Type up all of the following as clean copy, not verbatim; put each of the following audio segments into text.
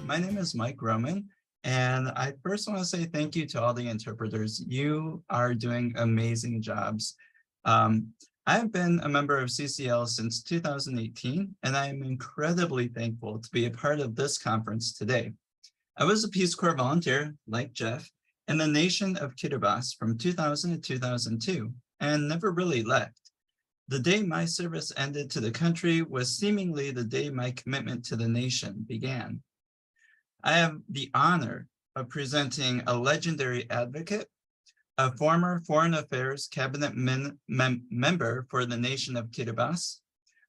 My name is Mike Roman, and I first want to say thank you to all the interpreters. You are doing amazing jobs. I've been a member of CCL since 2018, and I am incredibly thankful to be a part of this conference today. I was a Peace Corps volunteer, like Jeff, in the nation of Kiribati from 2000 to 2002, and never really left. The day my service ended to the country was seemingly the day my commitment to the nation began. I have the honor of presenting a legendary advocate, a former Foreign Affairs Cabinet member for the nation of Kiribati,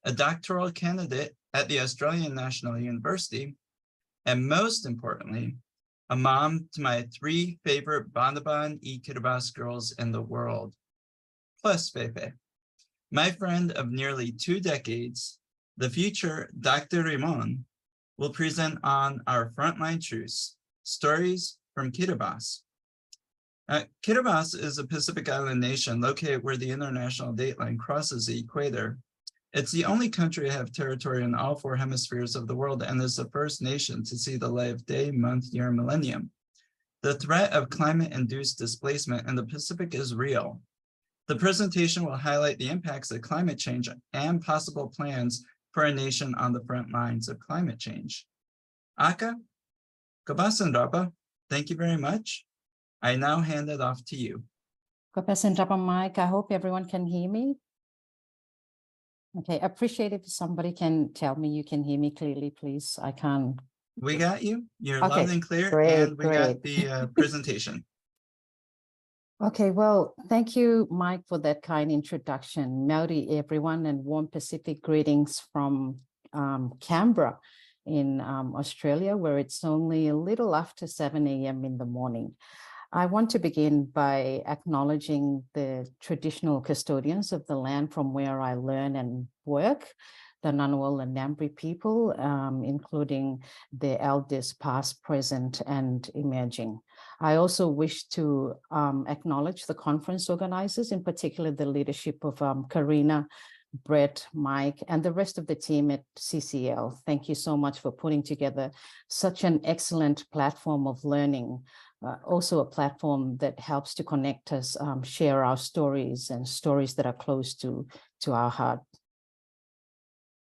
a doctoral candidate at the Australian National University, and most importantly, a mom to my 3 favorite Banaba and I-Kiribati girls in the world, plus Fefe. My friend of nearly 2 decades, the future Dr. Rimon, will present on our Frontline truths, stories from Kiribati. Kiribati is a Pacific Island nation located where the international dateline crosses the equator. It's the only country to have territory in all 4 hemispheres of the world and is the first nation to see the light of day, month, year, millennium. The threat of climate-induced displacement in the Pacific is real. The presentation will highlight the impacts of climate change and possible plans for a nation on the front lines of climate change. Akka, Kabasandrapa, thank you very much. I now hand it off to you. Kabasandrapa, Mike, I hope everyone can hear me. Okay, appreciate if somebody can tell me you can hear me clearly, please. I can't. We got you. You're okay, loud and clear, great, and we got the presentation. Okay, well, thank you, Mike, for that kind introduction. Maori, everyone, and warm Pacific greetings from Canberra in Australia, where it's only a little after 7 a.m. in the morning. I want to begin by acknowledging the traditional custodians of the land from where I learn and work, the Ngunnawal and Ngambri people, including the elders past, present, and emerging. I also wish to acknowledge the conference organizers, in particular the leadership of Karina, Brett, Mike, and the rest of the team at CCL. Thank you so much for putting together such an excellent platform of learning, also a platform that helps to connect us, share our stories and stories that are close to our heart.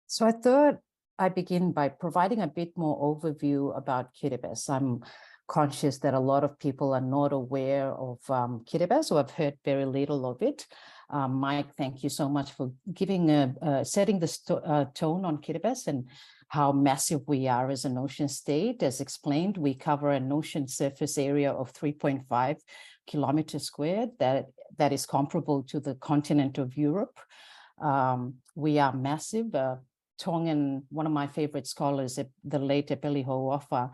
So I thought I'd begin by providing a bit more overview about Kiribati. I'm conscious that a lot of people are not aware of Kiribati, or have heard very little of it. Mike, thank you so much for giving setting the tone on Kiribati and how massive we are as an ocean state. As explained, we cover an ocean surface area of 3.5 kilometers squared. That is comparable to the continent of Europe. We are massive. Tongan, one of my favorite scholars, the late Epeli Ho'ofa,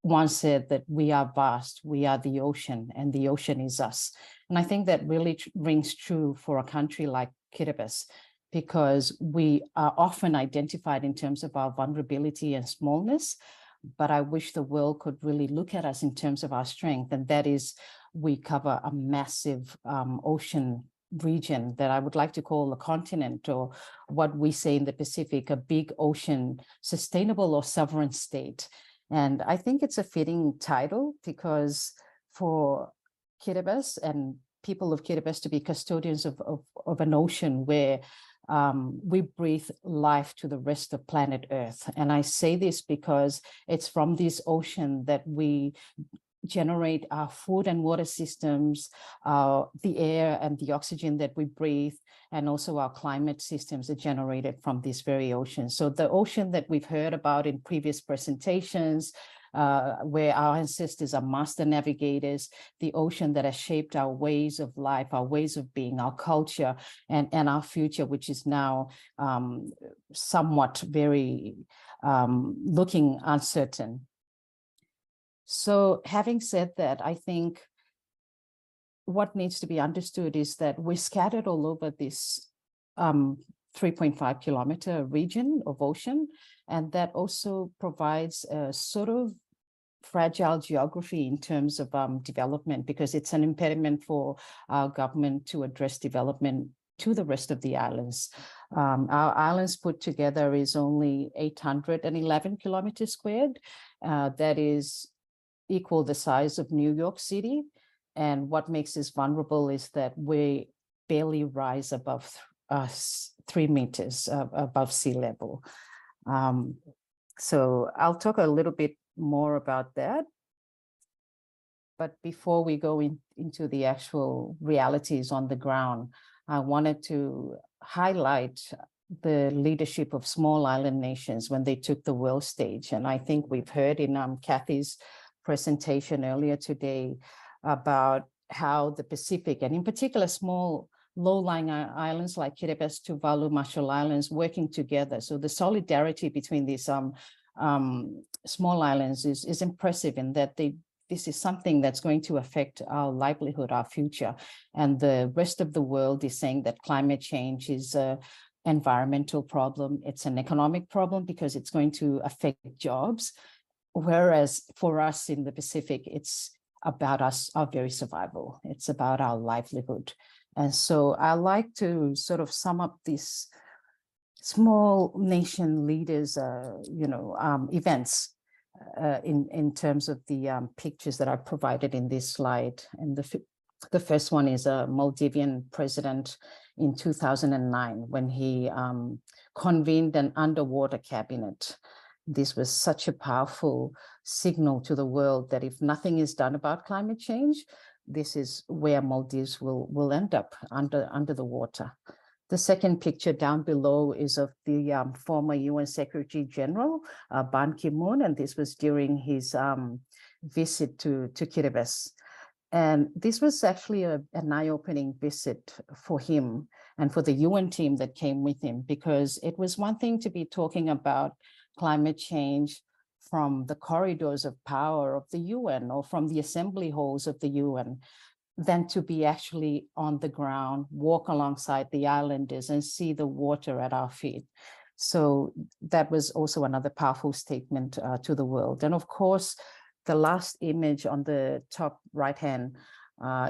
once said that we are vast, we are the ocean, and the ocean is us. And I think that really rings true for a country like Kiribati, because we are often identified in terms of our vulnerability and smallness, but I wish the world could really look at us in terms of our strength, and that is we cover a massive ocean region that I would like to call a continent, or what we say in the Pacific, a big ocean, sustainable or sovereign state. And I think it's a fitting title, because for Kiribati and people of Kiribati to be custodians of an ocean where we breathe life to the rest of planet Earth. And I say this because it's from this ocean that we generate our food and water systems, the air and the oxygen that we breathe, and also our climate systems are generated from this very ocean. So the ocean that we've heard about in previous presentations, where our ancestors are master navigators, the ocean that has shaped our ways of life, our ways of being, our culture, and our future, which is now somewhat very looking uncertain. So having said that, I think what needs to be understood is that we're scattered all over this 3.5 kilometer region of ocean, and that also provides a sort of fragile geography in terms of development, because it's an impediment for our government to address development to the rest of the islands. Our islands put together is only 811 kilometers squared. That is equal the size of New York City. And what makes us vulnerable is that we barely rise above 3 meters above sea level. So I'll talk a little bit more about that. But before we go into the actual realities on the ground, I wanted to highlight the leadership of small island nations when they took the world stage. And I think we've heard in Kathy's presentation earlier today about how the Pacific, and in particular small low-lying islands like Kiribati, Tuvalu, Marshall Islands, working together. So the solidarity between these small islands is impressive in that this is something that's going to affect our livelihood, our future. And the rest of the world is saying that climate change is an environmental problem. It's an economic problem because it's going to affect jobs. Whereas for us in the Pacific, it's about our very survival. It's about our livelihood. And so I like to sort of sum up these small nation leaders, events in terms of the pictures that I provided in this slide. And the first one is a Maldivian president in 2009 when he convened an underwater cabinet. This was such a powerful signal to the world that if nothing is done about climate change, this is where Maldives will end up under the water. The second picture down below is of the former UN Secretary General, Ban Ki-moon, and this was during his visit to Kiribati. And this was actually an eye-opening visit for him and for the UN team that came with him, because it was one thing to be talking about climate change from the corridors of power of the UN or from the assembly halls of the UN, than to be actually on the ground, walk alongside the islanders and see the water at our feet. So that was also another powerful statement to the world. And of course, the last image on the top right-hand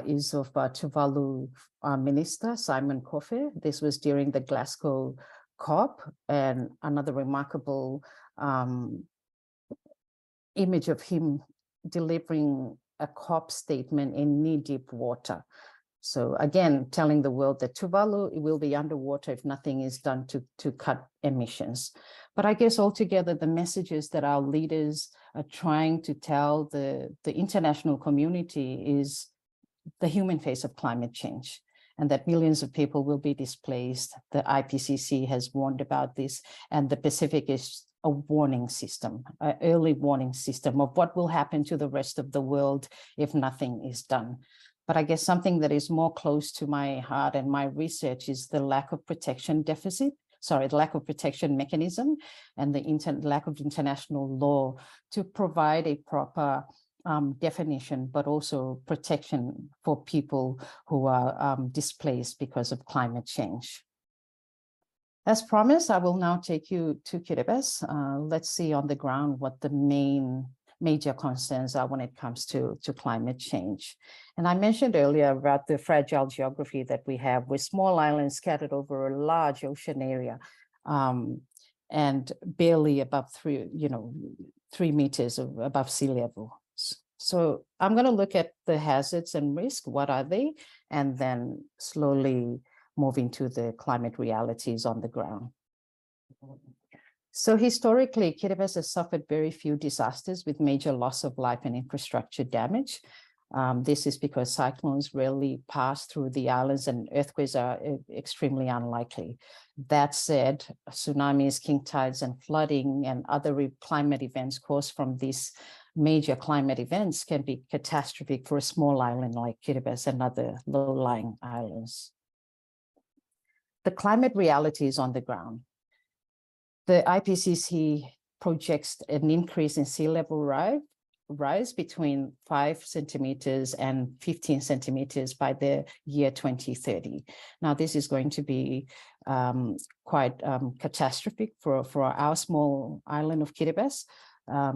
is of Tuvalu Minister Simon Kofe. This was during the Glasgow COP, and another remarkable image of him delivering a COP statement in knee-deep water. So again, telling the world that Tuvalu will be underwater if nothing is done to cut emissions. But I guess altogether, the messages that our leaders are trying to tell the international community is the human face of climate change, and that millions of people will be displaced. The IPCC has warned about this, and the Pacific is a warning system, an early warning system of what will happen to the rest of the world if nothing is done. But I guess something that is more close to my heart and my research is the lack of protection mechanism and the lack of international law to provide a proper definition, but also protection for people who are displaced because of climate change. As promised, I will now take you to Kiribati. Let's see on the ground what the major concerns are when it comes to climate change. And I mentioned earlier about the fragile geography that we have with small islands scattered over a large ocean area and barely above 3 meters above sea level. So I'm going to look at the hazards and risk. What are they? And then slowly moving to the climate realities on the ground. So historically, Kiribati has suffered very few disasters with major loss of life and infrastructure damage. This is because cyclones rarely pass through the islands and earthquakes are extremely unlikely. That said, tsunamis, king tides, and flooding and other climate events caused from these major climate events can be catastrophic for a small island like Kiribati and other low-lying islands. The climate realities on the ground. The IPCC projects an increase in sea level rise between 5 centimeters and 15 centimeters by the year 2030. Now, this is going to be quite catastrophic for our small island of Kiribati.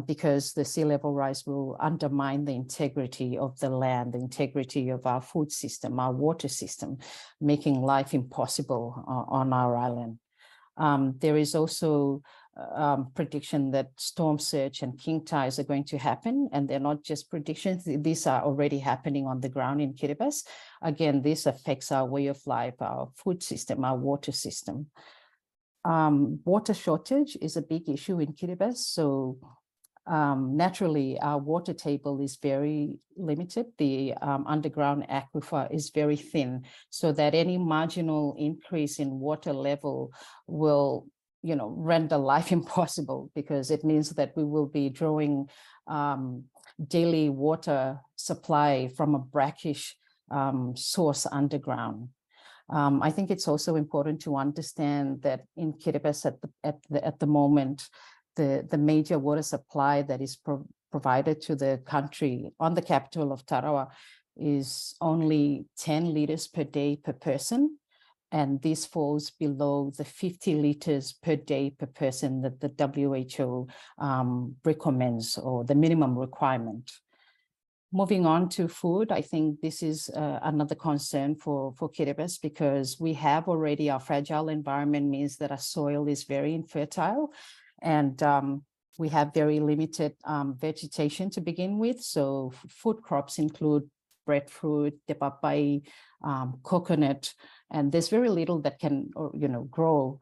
because the sea level rise will undermine the integrity of the land, the integrity of our food system, our water system, making life impossible on our island. There is also prediction that storm surge and king tides are going to happen, and they're not just predictions, these are already happening on the ground in Kiribati. Again, this affects our way of life, our food system, our water system. Water shortage is a big issue in Kiribati, so naturally our water table is very limited. The underground aquifer is very thin, so that any marginal increase in water level will render life impossible, because it means that we will be drawing daily water supply from a brackish source underground. I think it's also important to understand that in Kiribati at the moment, the major water supply that is provided to the country on the capital of Tarawa is only 10 liters per day per person. And this falls below the 50 liters per day per person that the WHO recommends, or the minimum requirement. Moving on to food, I think this is another concern for Kiribati, because we have already, our fragile environment means that our soil is very infertile, and we have very limited vegetation to begin with. So food crops include breadfruit, te papai, coconut, and there's very little that can grow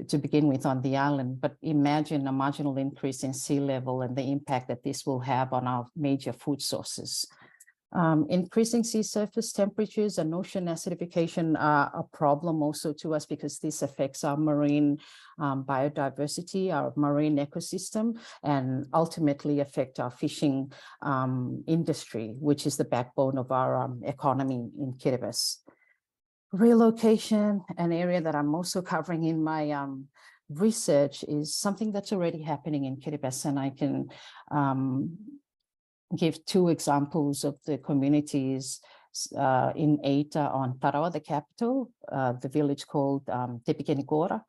to begin with on the island. But imagine a marginal increase in sea level and the impact that this will have on our major food sources. Increasing sea surface temperatures and ocean acidification are a problem also to us, because this affects our marine biodiversity, our marine ecosystem, and ultimately affect our fishing industry, which is the backbone of our economy in Kiribati. Relocation, an area that I'm also covering in my research, is something that's already happening in Kiribati, and I can give two examples of the communities in Eita on Tarawa, the capital, the village called Tepikenigora.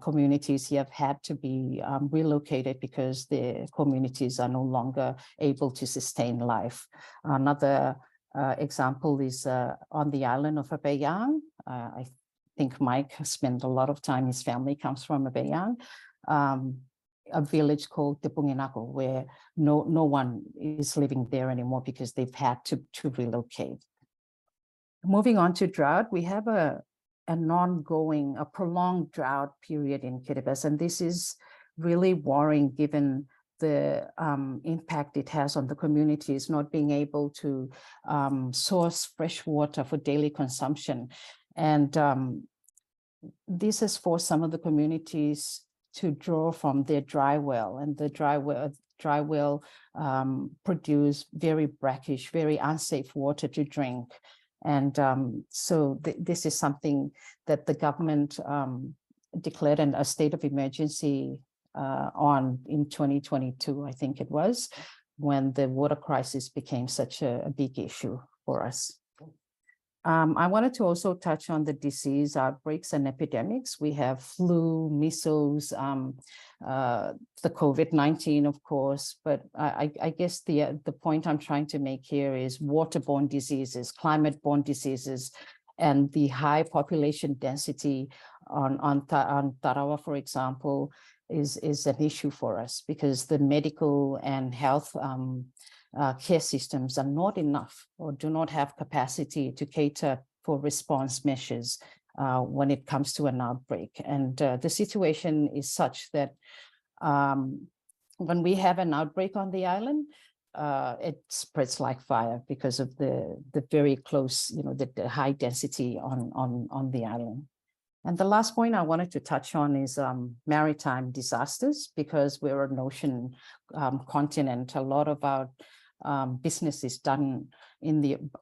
Communities here have had to be relocated because the communities are no longer able to sustain life. Another example is on the island of Abayang. I think Mike has spent a lot of time, his family comes from Abayang, a village called Tepunginako, where no one is living there anymore because they've had to relocate. Moving on to drought, we have an ongoing, a prolonged drought period in Kiribati, and this is really worrying given the impact it has on the communities not being able to source fresh water for daily consumption. And this has forced some of the communities to draw from their dry well, and the dry well produce very brackish, very unsafe water to drink. And so this is something that the government declared a state of emergency on in 2022, I think it was, when the water crisis became such a big issue for us. I wanted to also touch on the disease outbreaks and epidemics. We have flu, measles, the COVID-19, of course, but I guess the point I'm trying to make here is waterborne diseases, climate-borne diseases, and the high population density on Tarawa, for example, is an issue for us, because the medical and health care systems are not enough, or do not have capacity to cater for response measures when it comes to an outbreak. And the situation is such that when we have an outbreak on the island, it spreads like fire because of the very close, the high density on the island. And the last point I wanted to touch on is maritime disasters, because we're an ocean continent. A lot of our business is done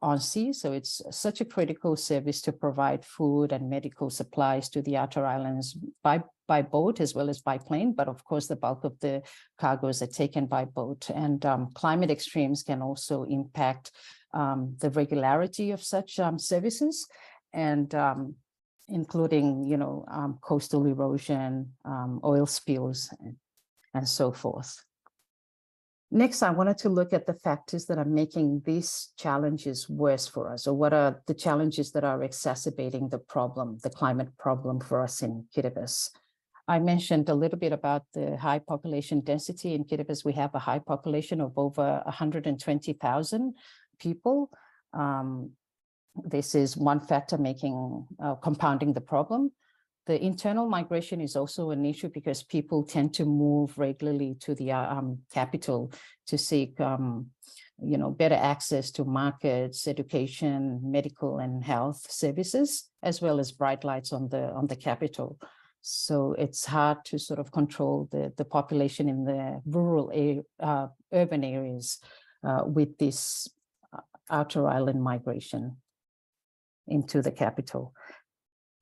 on sea, so it's such a critical service to provide food and medical supplies to the outer islands by boat as well as by plane. But of course, the bulk of the cargoes are taken by boat. And climate extremes can also impact the regularity of such services, and including, coastal erosion, oil spills, and so forth. Next, I wanted to look at the factors that are making these challenges worse for us, or what are the challenges that are exacerbating the problem, the climate problem for us in Kiribati. I mentioned a little bit about the high population density. In Kiribati, we have a high population of over 120,000 people. This is one factor compounding the problem. The internal migration is also an issue because people tend to move regularly to the capital to seek better access to markets, education, medical and health services, as well as bright lights on the capital. So it's hard to sort of control the population in the rural urban areas with this outer island migration into the capital.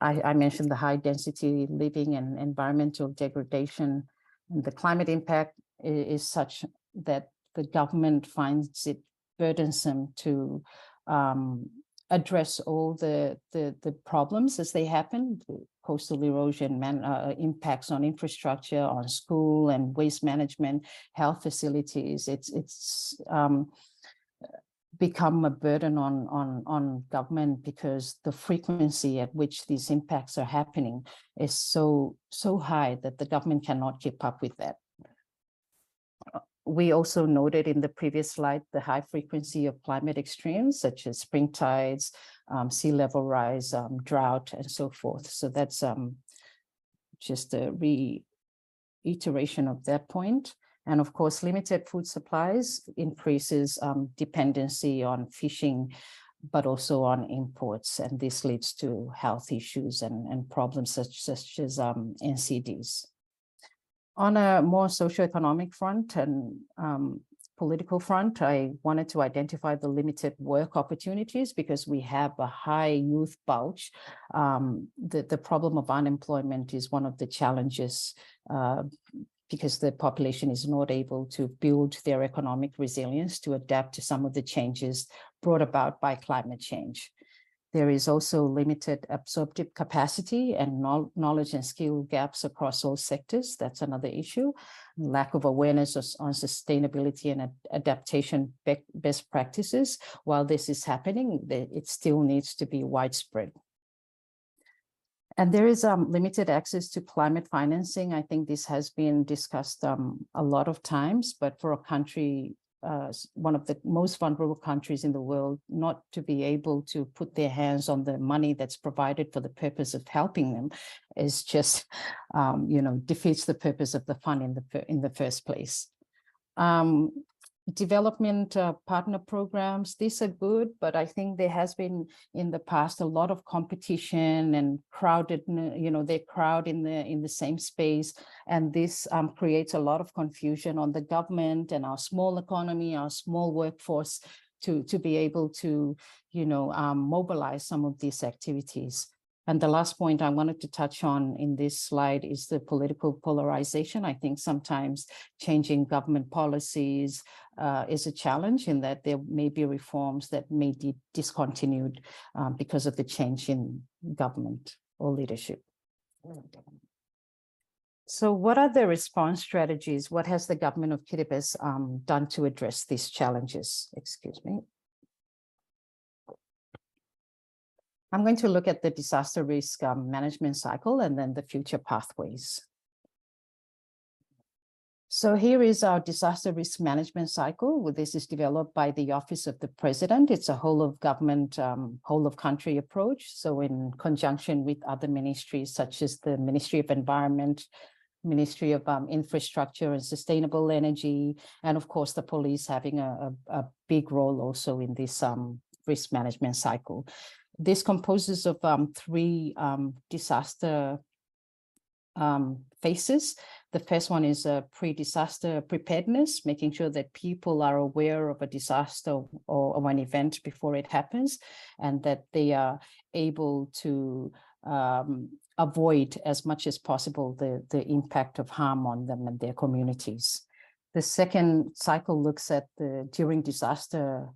I mentioned the high density living and environmental degradation. And the climate impact is such that the government finds it burdensome to address all the problems as they happen. Coastal erosion, impacts on infrastructure, on school and waste management, health facilities. It's become a burden on government because the frequency at which these impacts are happening is so high that the government cannot keep up with that. We also noted in the previous slide the high frequency of climate extremes such as spring tides, sea level rise, drought, and so forth. So that's just a reiteration of that point. And of course, limited food supplies increases dependency on fishing, but also on imports. And this leads to health issues and problems such as NCDs. On a more socioeconomic front and political front, I wanted to identify the limited work opportunities because we have a high youth bulge. The problem of unemployment is one of the challenges because the population is not able to build their economic resilience to adapt to some of the changes brought about by climate change. There is also limited absorptive capacity and knowledge and skill gaps across all sectors. That's another issue. Lack of awareness on sustainability and adaptation best practices. While this is happening, it still needs to be widespread. And there is limited access to climate financing. I think this has been discussed a lot of times, but for a country, one of the most vulnerable countries in the world, not to be able to put their hands on the money that's provided for the purpose of helping them is just, defeats the purpose of the fund in the first place. Development partner programs, these are good, but I think there has been in the past a lot of competition and crowded, they crowd in the same space, and this creates a lot of confusion on the government and our small economy, our small workforce to be able to, mobilize some of these activities. And the last point I wanted to touch on in this slide is the political polarization. I think sometimes changing government policies is a challenge in that there may be reforms that may be discontinued because of the change in government or leadership. So what are the response strategies? What has the government of Kiribati done to address these challenges? Excuse me. I'm going to look at the disaster risk management cycle and then the future pathways. So here is our disaster risk management cycle. This is developed by the Office of the President. It's a whole of government, whole of country approach. So in conjunction with other ministries, such as the Ministry of Environment, Ministry of Infrastructure and Sustainable Energy, and of course the police having a big role also in this risk management cycle. This composes of three disaster phases. The first one is pre-disaster preparedness, making sure that people are aware of a disaster or an event before it happens, and that they are able to avoid as much as possible the impact of harm on them and their communities. The second cycle looks at the during disaster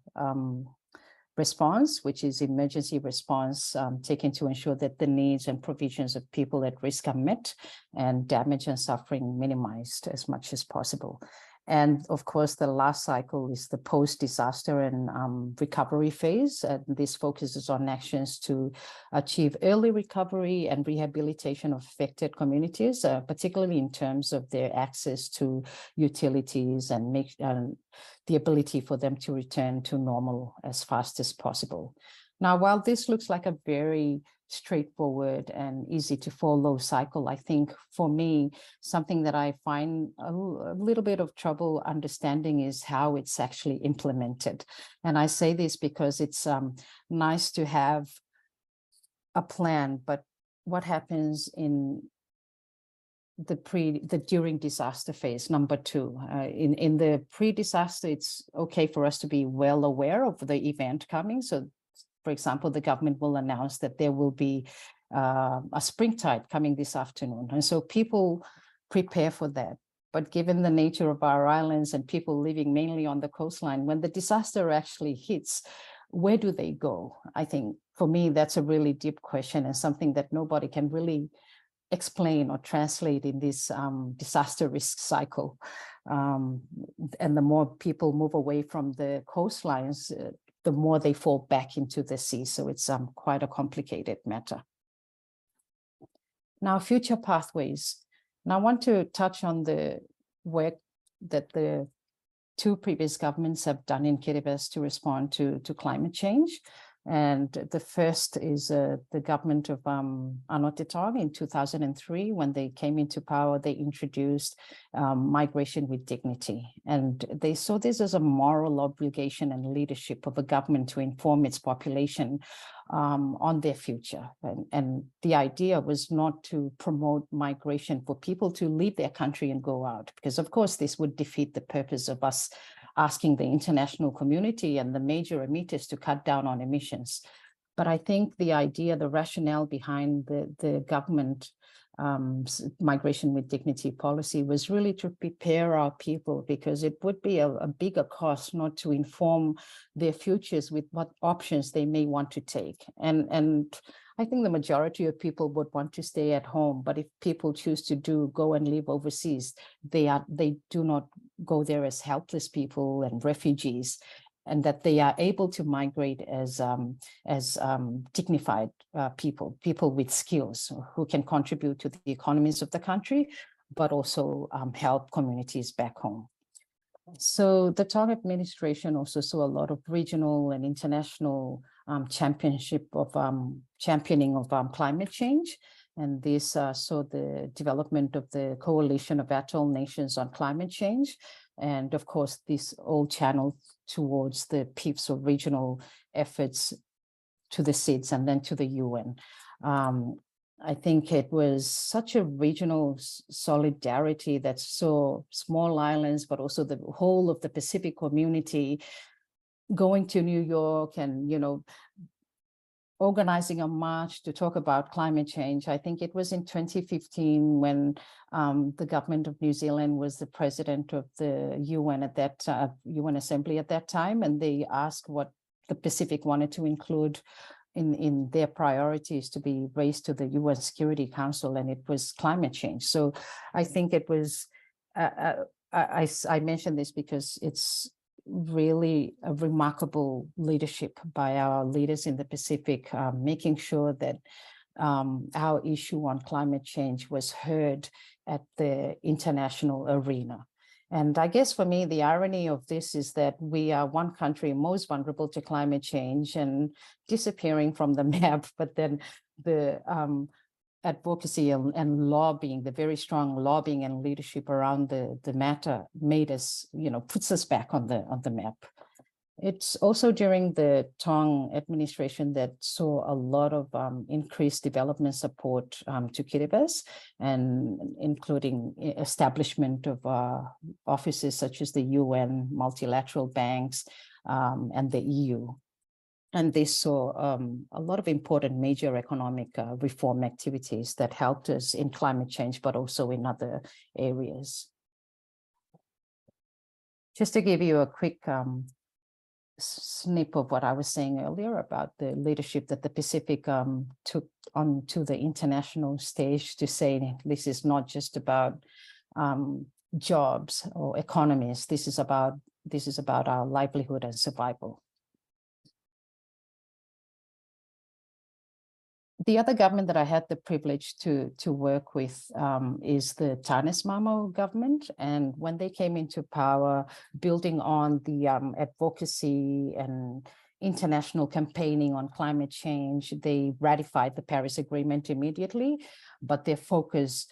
response, which is emergency response taken to ensure that the needs and provisions of people at risk are met and damage and suffering minimized as much as possible. And of course, the last cycle is the post-disaster and recovery phase. And this focuses on actions to achieve early recovery and rehabilitation of affected communities, particularly in terms of their access to utilities and make the ability for them to return to normal as fast as possible. Now, while this looks like a very straightforward and easy to follow cycle, I think for me, something that I find a little bit of trouble understanding is how it's actually implemented. And I say this because it's nice to have a plan, but what happens in the during disaster phase, number two, in the pre-disaster, it's okay for us to be well aware of the event coming. So for example, the government will announce that there will be a spring tide coming this afternoon. And so people prepare for that. But given the nature of our islands and people living mainly on the coastline, when the disaster actually hits, where do they go? I think for me, that's a really deep question and something that nobody can really explain or translate in this disaster risk cycle. And the more people move away from the coastlines, the more they fall back into the sea. So it's quite a complicated matter. Now, future pathways. Now, I want to touch on the work that the two previous governments have done in Kiribati to respond to climate change. And the first is the government of Anotetong in 2003. When they came into power, they introduced migration with dignity. And they saw this as a moral obligation and leadership of a government to inform its population on their future. And the idea was not to promote migration for people to leave their country and go out, because of course this would defeat the purpose of us asking the international community and the major emitters to cut down on emissions. But I think the idea, the rationale behind the government migration with dignity policy was really to prepare our people, because it would be a bigger cost not to inform their futures with what options they may want to take. And I think the majority of people would want to stay at home, but if people choose to go and live overseas, they do not go there as helpless people and refugees, and that they are able to migrate as dignified people with skills who can contribute to the economies of the country, but also help communities back home. So the Tong administration also saw a lot of regional and international championing of climate change. And this saw the development of the Coalition of Atoll Nations on Climate Change. And of course, this all channeled towards the PIPs or regional efforts to the SIDS and then to the UN. I think it was such a regional solidarity that saw small islands, but also the whole of the Pacific community going to New York and, organizing a march to talk about climate change. I think it was in 2015 when the government of New Zealand was the president of the UN at that UN Assembly at that time, and they asked what the Pacific wanted to include in their priorities to be raised to the UN Security Council, and it was climate change. So I think it was, I mention this because it's really a remarkable leadership by our leaders in the Pacific, making sure that our issue on climate change was heard at the international arena. And I guess for me, the irony of this is that we are one country most vulnerable to climate change and disappearing from the map, but then the advocacy and lobbying, the very strong lobbying and leadership around the matter made us, puts us back on the map. It's also during the Tong administration that saw a lot of increased development support to Kiribati, and including establishment of offices such as the UN, multilateral banks, and the EU. And they saw a lot of important major economic reform activities that helped us in climate change, but also in other areas. Just to give you a quick snip of what I was saying earlier about the leadership that the Pacific took onto the international stage to say this is not just about jobs or economies. This is about our livelihood and survival. The other government that I had the privilege to work with is the Tanis Mamo government. And when they came into power, building on the advocacy and international campaigning on climate change, they ratified the Paris Agreement immediately, but their focus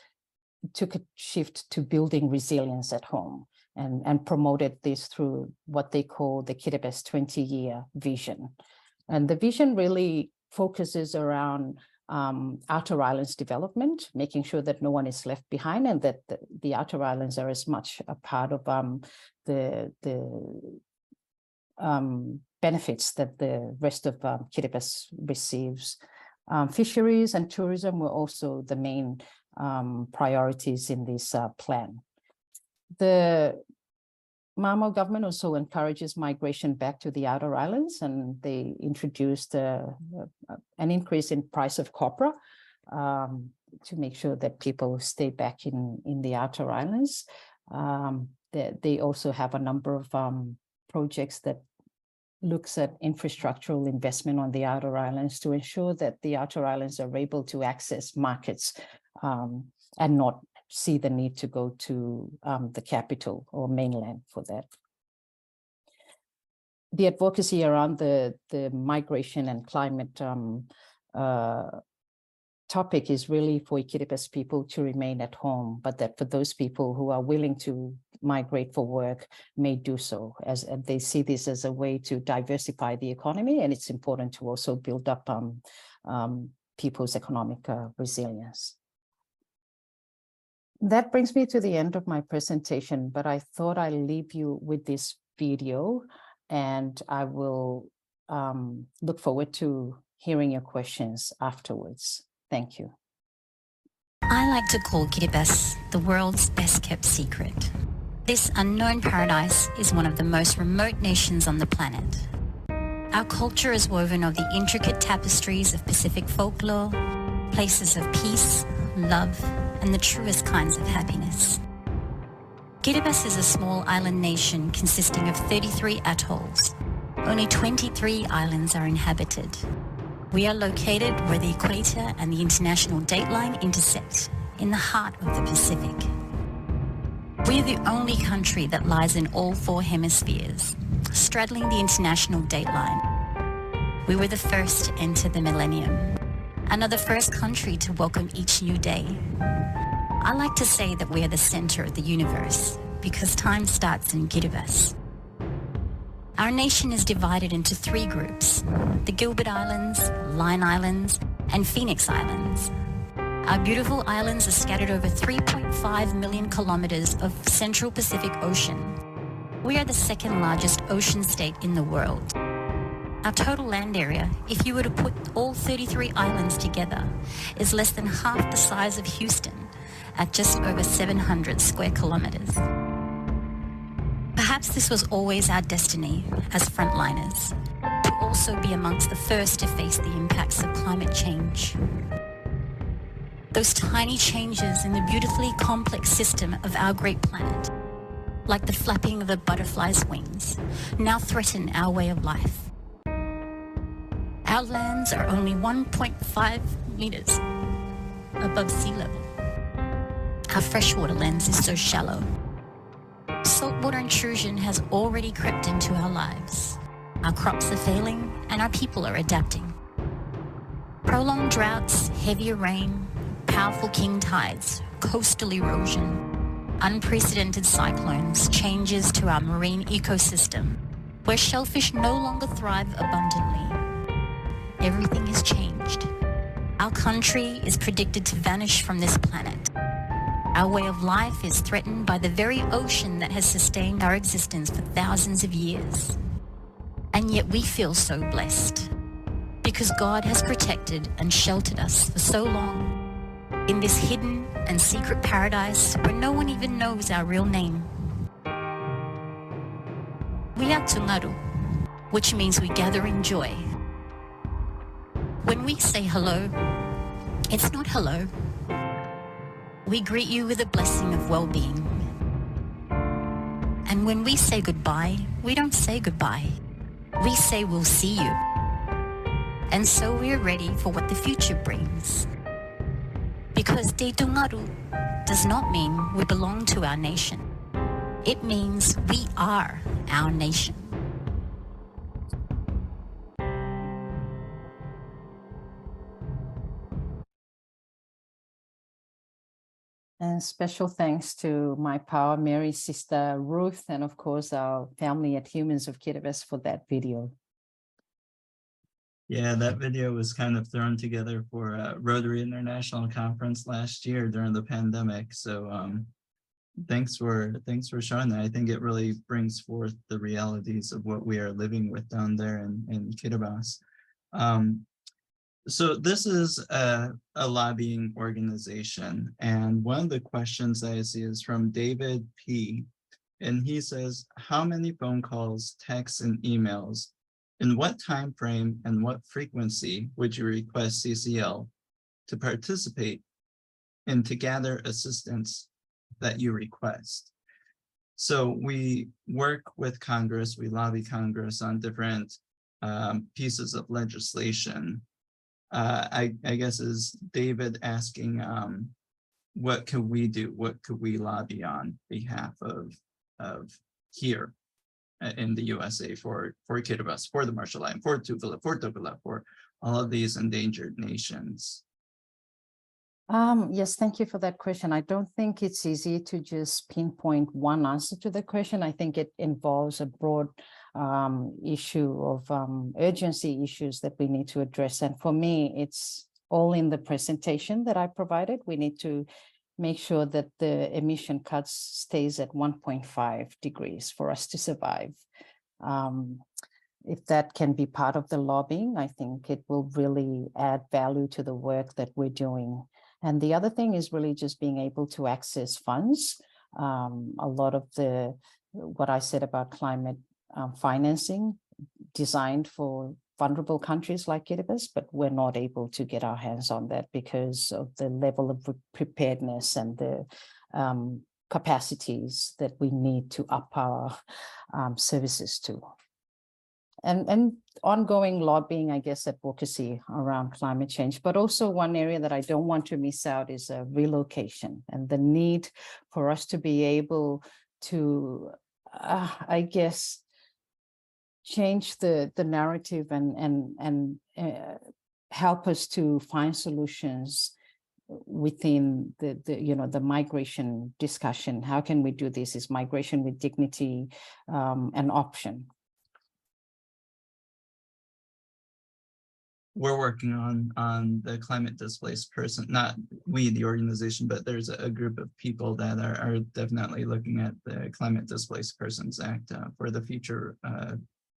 took a shift to building resilience at home and promoted this through what they call the Kiribati 20-year vision. And the vision really focuses around outer islands development, making sure that no one is left behind and that the outer islands are as much a part of the benefits that the rest of Kiribati receives. Fisheries and tourism were also the main priorities in this plan. The Mamo government also encourages migration back to the outer islands, and they introduced an increase in price of copra to make sure that people stay back in the outer islands. They also have a number of projects that looks at infrastructural investment on the outer islands to ensure that the outer islands are able to access markets and not see the need to go to the capital or mainland for that. The advocacy around the migration and climate topic is really for Kiribati people to remain at home, but that for those people who are willing to migrate for work may do so, as they see this as a way to diversify the economy, and it's important to also build up people's economic resilience. That brings me to the end of my presentation, but I thought I'd leave you with this video, and I will look forward to hearing your questions afterwards. Thank you. I like to call Kiribati the world's best kept secret. This unknown paradise is one of the most remote nations on the planet. Our culture is woven of the intricate tapestries of Pacific folklore, places of peace, love, and the truest kinds of happiness. Kiribati is a small island nation consisting of 33 atolls. Only 23 islands are inhabited. We are located where the equator and the international dateline intersect, in the heart of the Pacific. We are the only country that lies in all 4 hemispheres, straddling the international dateline. We were the first to enter the millennium, and are the first country to welcome each new day. I like to say that we are the center of the universe, because time starts in Kiribati. Our nation is divided into 3 groups: the Gilbert Islands, Line Islands, and Phoenix Islands. Our beautiful islands are scattered over 3.5 million kilometers of Central Pacific Ocean. We are the 2nd largest ocean state in the world. Our total land area, if you were to put all 33 islands together, is less than half the size of Houston, at just over 700 square kilometers. Perhaps this was always our destiny as frontliners, to also be amongst the first to face the impacts of climate change. Those tiny changes in the beautifully complex system of our great planet, like the flapping of a butterfly's wings, now threaten our way of life. Our lands are only 1.5 meters above sea level. Our freshwater lens is so shallow. Saltwater intrusion has already crept into our lives. Our crops are failing and our people are adapting. Prolonged droughts, heavier rain, powerful king tides, coastal erosion, unprecedented cyclones, changes to our marine ecosystem, where shellfish no longer thrive abundantly. Everything has changed. Our country is predicted to vanish from this planet. Our way of life is threatened by the very ocean that has sustained our existence for thousands of years. And yet we feel so blessed, because God has protected and sheltered us for so long in this hidden and secret paradise where no one even knows our real name. We are Tungaru, which means we gather in joy. When we say hello, it's not hello. We greet you with a blessing of well-being. And when we say goodbye, we don't say goodbye. We say we'll see you. And so we're ready for what the future brings. Because Deitungaru does not mean we belong to our nation. It means we are our nation. And special thanks to my Power Mary sister Ruth, and of course our family at Humans of Kiribati for that video. Yeah, that video was kind of thrown together for a Rotary International Conference last year during the pandemic. So thanks for showing that. I think it really brings forth the realities of what we are living with down there in Kiribati. So this is a lobbying organization, and one of the questions I see is from David P. And he says, how many phone calls, texts, and emails, in what time frame and what frequency would you request CCL to participate and to gather assistance that you request? So we work with Congress, we lobby Congress on different pieces of legislation. I guess is David asking, what could we do? What could we lobby on behalf of here in the USA for Kiribati, for the Marshall Islands, for Tuvalu, for Tokala, for all of these endangered nations? Yes, thank you for that question. I don't think it's easy to just pinpoint one answer to the question. I think it involves a broad issue of urgency issues that we need to address. And for me, it's all in the presentation that I provided. We need to make sure that the emission cuts stays at 1.5 degrees for us to survive. If that can be part of the lobbying, I think it will really add value to the work that we're doing. And the other thing is really just being able to access funds. A lot of what I said about climate financing designed for vulnerable countries like Kiribati, but we're not able to get our hands on that because of the level of preparedness and the capacities that we need to up our services to. And ongoing lobbying, I guess, advocacy around climate change, but also one area that I don't want to miss out is relocation and the need for us to be able to, I guess, change the narrative and help us to find solutions within the migration discussion. How can we do this? Is migration with dignity an option? We're working on the climate displaced person, not we, the organization, but there's a group of people that are definitely looking at the Climate Displaced Persons Act for the future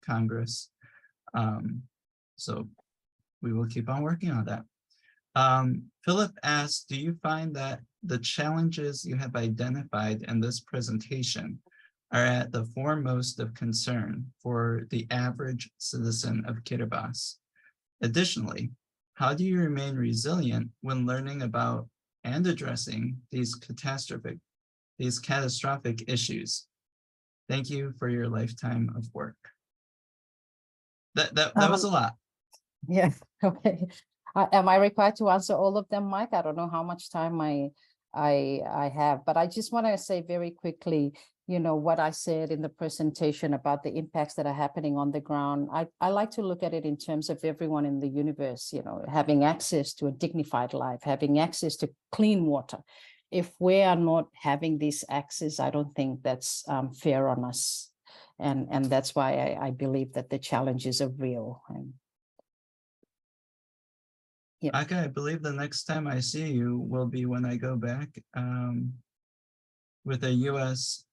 Congress. So we will keep on working on that. Philip asks, do you find that the challenges you have identified in this presentation are at the foremost of concern for the average citizen of Kiribati? Additionally, how do you remain resilient when learning about and addressing these catastrophic issues? Thank you for your lifetime of work. That was a lot. Yeah, okay. Am I required to answer all of them, Mike? I don't know how much time I have, but I just want to say very quickly, what I said in the presentation about the impacts that are happening on the ground. I like to look at it in terms of everyone in the universe, having access to a dignified life, having access to clean water. If we are not having this access, I don't think that's fair on us. And that's why I believe that the challenges are real. Yeah. Akka, I believe the next time I see you will be when I go back with a U.S.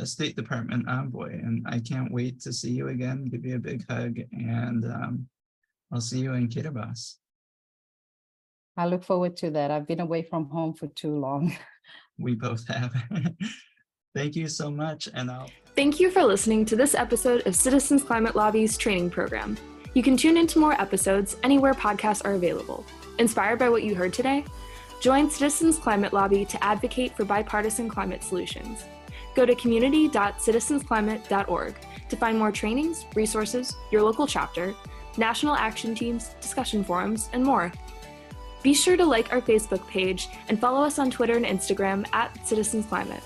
State Department envoy, and I can't wait to see you again, give you a big hug, and I'll see you in Kiribati. I look forward to that. I've been away from home for too long. We both have. Thank you so much, and Thank you for listening to this episode of Citizens Climate Lobby's training program. You can tune into more episodes anywhere podcasts are available. Inspired by what you heard today? Join Citizens Climate Lobby to advocate for bipartisan climate solutions. Go to community.citizensclimate.org to find more trainings, resources, your local chapter, national action teams, discussion forums, and more. Be sure to like our Facebook page and follow us on Twitter and Instagram @CitizensClimate.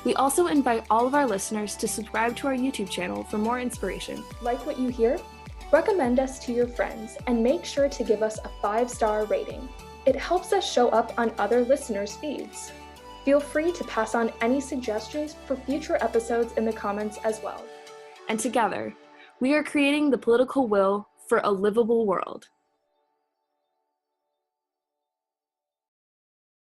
We also invite all of our listeners to subscribe to our YouTube channel for more inspiration. Like what you hear? Recommend us to your friends and make sure to give us a 5-star rating. It helps us show up on other listeners' feeds. Feel free to pass on any suggestions for future episodes in the comments as well. And together, we are creating the political will for a livable world.